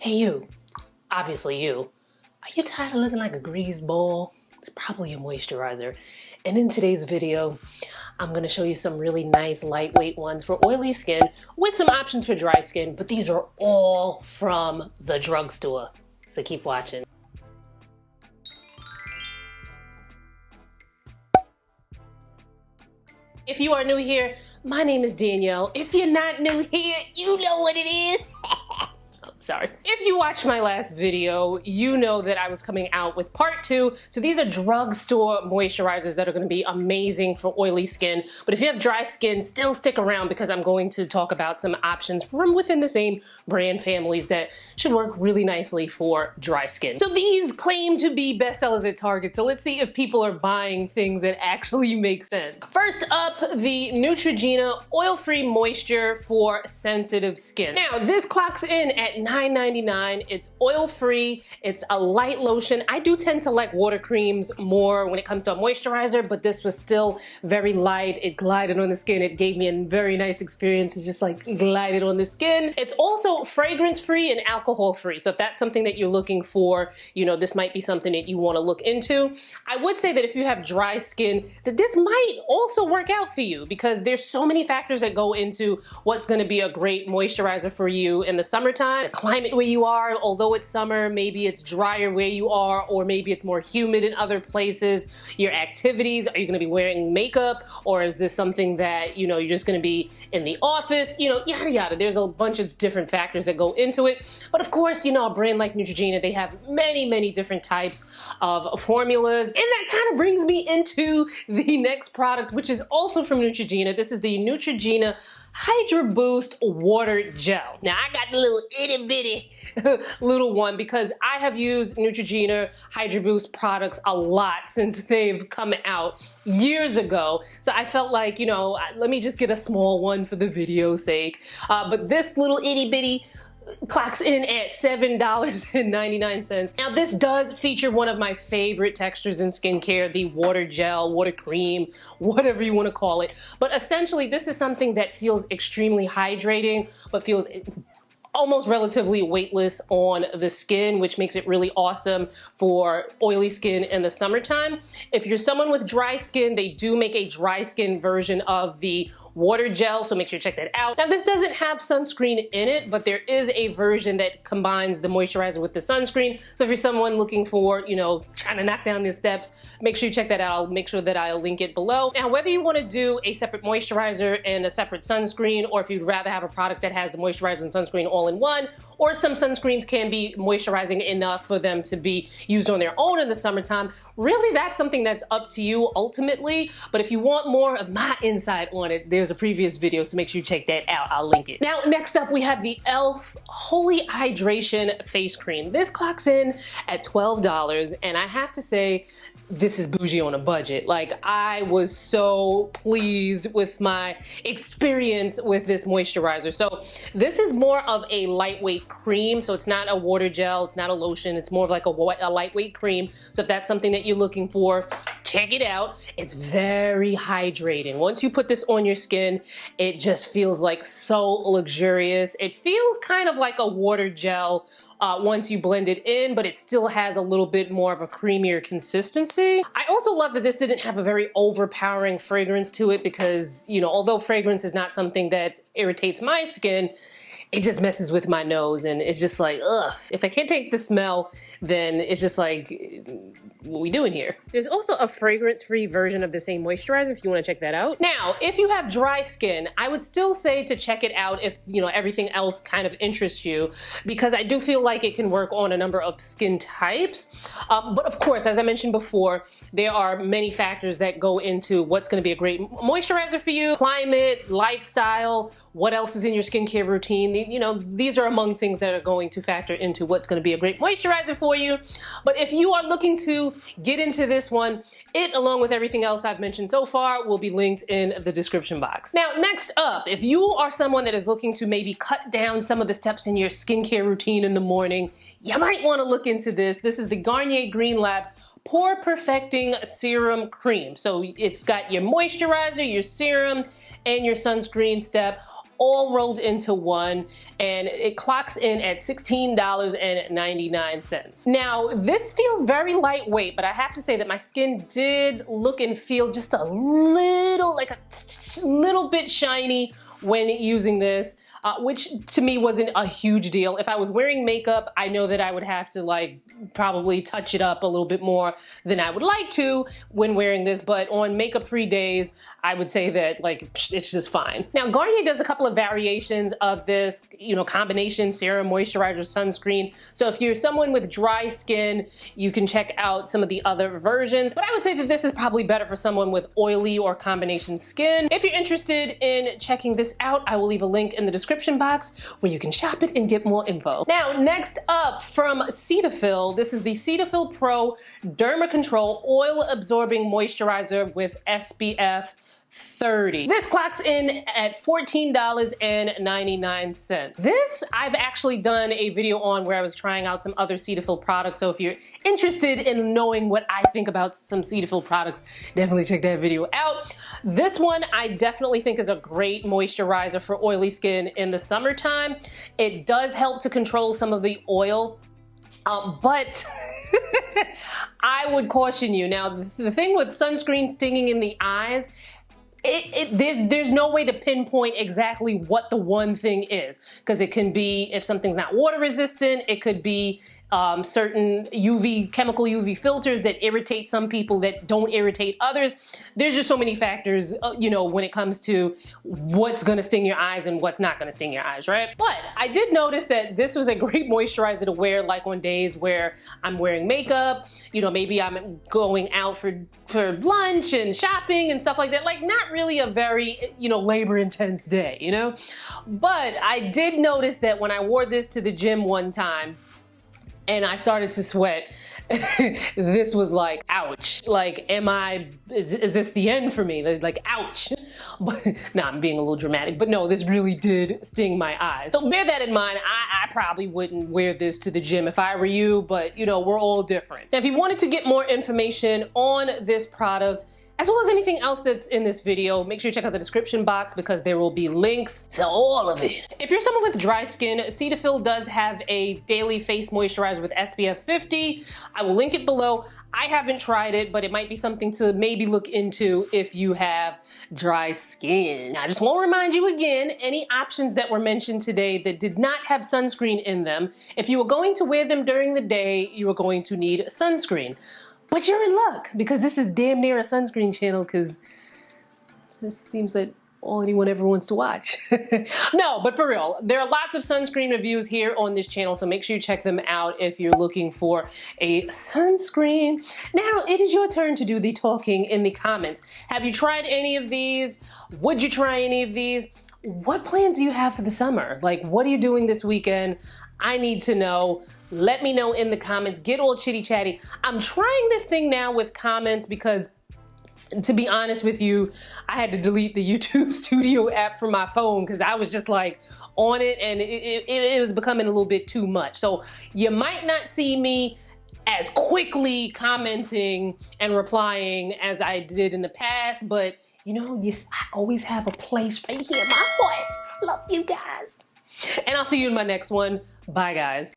Hey you, obviously you. Are you tired of looking like a greased ball? It's probably a moisturizer. And in today's video, I'm gonna show you some really nice lightweight ones for oily skin with some options for dry skin, but these are all from the drugstore. So keep watching. If you are new here, my name is Danielle. If you're not new here, you know what it is. Sorry. If you watched my last video, you know that I was coming out with part 2. So these are drugstore moisturizers that are going to be amazing for oily skin. But if you have dry skin, still stick around because I'm going to talk about some options from within the same brand families that should work really nicely for dry skin. So these claim to be bestsellers at Target. So let's see if people are buying things that actually make sense. First up, the Neutrogena Oil-Free Moisture for Sensitive Skin. Now, this clocks in at $9.99. It's oil-free. It's a light lotion. I do tend to like water creams more when it comes to a moisturizer, but this was still very light. It glided on the skin. It gave me a very nice experience. It just like glided on the skin. It's also fragrance-free and alcohol-free. So if that's something that you're looking for, you know, this might be something that you want to look into. I would say that if you have dry skin, that this might also work out for you because there's so many factors that go into what's going to be a great moisturizer for you in the summertime. The climate where you are, although it's summer, maybe it's drier where you are, or maybe it's more humid in other places. Your activities, are you going to be wearing makeup, or is this something that, you know, you're just going to be in the office, you know, yada yada. There's a bunch of different factors that go into it. But of course, you know, a brand like Neutrogena, they have many different types of formulas. And that kind of brings me into the next product, which is also from Neutrogena. This is the Neutrogena Hydra Boost Water Gel. Now I got the little itty bitty little one because I have used Neutrogena Hydra Boost products a lot since they've come out years ago. So I felt like, you know, let me just get a small one for the video's sake. But this little itty bitty clocks in at $7.99. Now this does feature one of my favorite textures in skincare, the water gel, water cream, whatever you want to call it. But essentially this is something that feels extremely hydrating, but feels almost relatively weightless on the skin, which makes it really awesome for oily skin in the summertime. If you're someone with dry skin, they do make a dry skin version of the water gel, so make sure you check that out. Now this doesn't have sunscreen in it, but there is a version that combines the moisturizer with the sunscreen. So if you're someone looking for, you know, trying to knock down the steps, make sure you check that out. I'll make sure that I'll link it below. Now whether you want to do a separate moisturizer and a separate sunscreen, or if you'd rather have a product that has the moisturizer and sunscreen all in one, or some sunscreens can be moisturizing enough for them to be used on their own in the summertime, really that's something that's up to you ultimately. But if you want more of my insight on it, there's a previous video, so make sure you check that out. I'll link it. Now, next up, we have the e.l.f. Holy Hydration Face Cream. This clocks in at $12, and I have to say, this is bougie on a budget. Like, I was so pleased with my experience with this moisturizer. So this is more of a lightweight cream. So it's not a water gel, it's not a lotion, it's more of like a lightweight cream. So if that's something that you're looking for, check it out. It's very hydrating. Once you put this on your skin, it just feels like so luxurious. It feels kind of like a water gel once you blend it in, but it still has a little bit more of a creamier consistency. I also love that this didn't have a very overpowering fragrance to it because, you know, although fragrance is not something that irritates my skin, it just messes with my nose and it's just like, ugh. If I can't take the smell, then it's just like, what are we doing here? There's also a fragrance-free version of the same moisturizer if you want to check that out. Now, if you have dry skin, I would still say to check it out if, you know, everything else kind of interests you, because I do feel like it can work on a number of skin types. But of course, as I mentioned before, there are many factors that go into what's going to be a great moisturizer for you. Climate, lifestyle, what else is in your skincare routine. You know, these are among things that are going to factor into what's going to be a great moisturizer for you. But if you are looking to get into this one, it, along with everything else I've mentioned so far, will be linked in the description box. Now, next up, if you are someone that is looking to maybe cut down some of the steps in your skincare routine in the morning, you might want to look into this. This is the Garnier Green Labs Pore Perfecting Serum Cream. So it's got your moisturizer, your serum, and your sunscreen step all rolled into one, and it clocks in at $16.99. Now, this feels very lightweight, but I have to say that my skin did look and feel just a little, like a little bit shiny when using this. Which to me wasn't a huge deal. If I was wearing makeup, I know that I would have to like probably touch it up a little bit more than I would like to when wearing this, but on makeup-free days, I would say that like it's just fine. Now, Garnier does a couple of variations of this, you know, combination serum, moisturizer, sunscreen. So if you're someone with dry skin, you can check out some of the other versions, but I would say that this is probably better for someone with oily or combination skin. If you're interested in checking this out, I will leave a link in the description box where you can shop it and get more info. Now, next up from Cetaphil, this is the Cetaphil Pro Derma Control Oil Absorbing Moisturizer with SPF 30. This clocks in at $14.99. This I've actually done a video on where I was trying out some other Cetaphil products, so if you're interested in knowing what I think about some Cetaphil products, definitely check that video out. This one I definitely think is a great moisturizer for oily skin in the summertime. It does help to control some of the oil, but I would caution you. Now, the thing with sunscreen stinging in the eyes, there's no way to pinpoint exactly what the one thing is, because it can be, if something's not water resistant, it could be certain chemical UV filters that irritate some people that don't irritate others. There's just so many factors, you know, when it comes to what's gonna sting your eyes and what's not gonna sting your eyes, right? But I did notice that this was a great moisturizer to wear like on days where I'm wearing makeup, you know, maybe I'm going out for lunch and shopping and stuff like that. Like not really a very, you know, labor intense day, you know? But I did notice that when I wore this to the gym one time, and I started to sweat, this was like, ouch. Like, is this the end for me? Like, ouch. But, nah, I'm being a little dramatic, but no, this really did sting my eyes. So bear that in mind. I probably wouldn't wear this to the gym if I were you, but you know, we're all different. Now, if you wanted to get more information on this product, as well as anything else that's in this video, make sure you check out the description box because there will be links to all of it. If you're someone with dry skin, Cetaphil does have a daily face moisturizer with SPF 50. I will link it below. I haven't tried it, but it might be something to maybe look into if you have dry skin. Now, I just want to remind you again, any options that were mentioned today that did not have sunscreen in them, if you were going to wear them during the day, you are going to need sunscreen. But you're in luck, because this is damn near a sunscreen channel, because it just seems that all anyone ever wants to watch. No, but for real, there are lots of sunscreen reviews here on this channel, so make sure you check them out if you're looking for a sunscreen. Now, it is your turn to do the talking in the comments. Have you tried any of these? Would you try any of these? What plans do you have for the summer? Like, what are you doing this weekend? I need to know. Let me know in the comments. Get all chitty chatty. I'm trying this thing now with comments because, to be honest with you, I had to delete the YouTube Studio app from my phone because I was just like on it and it was becoming a little bit too much. So you might not see me as quickly commenting and replying as I did in the past, but you know, I always have a place right here in my heart. Love you guys. And I'll see you in my next one. Bye, guys.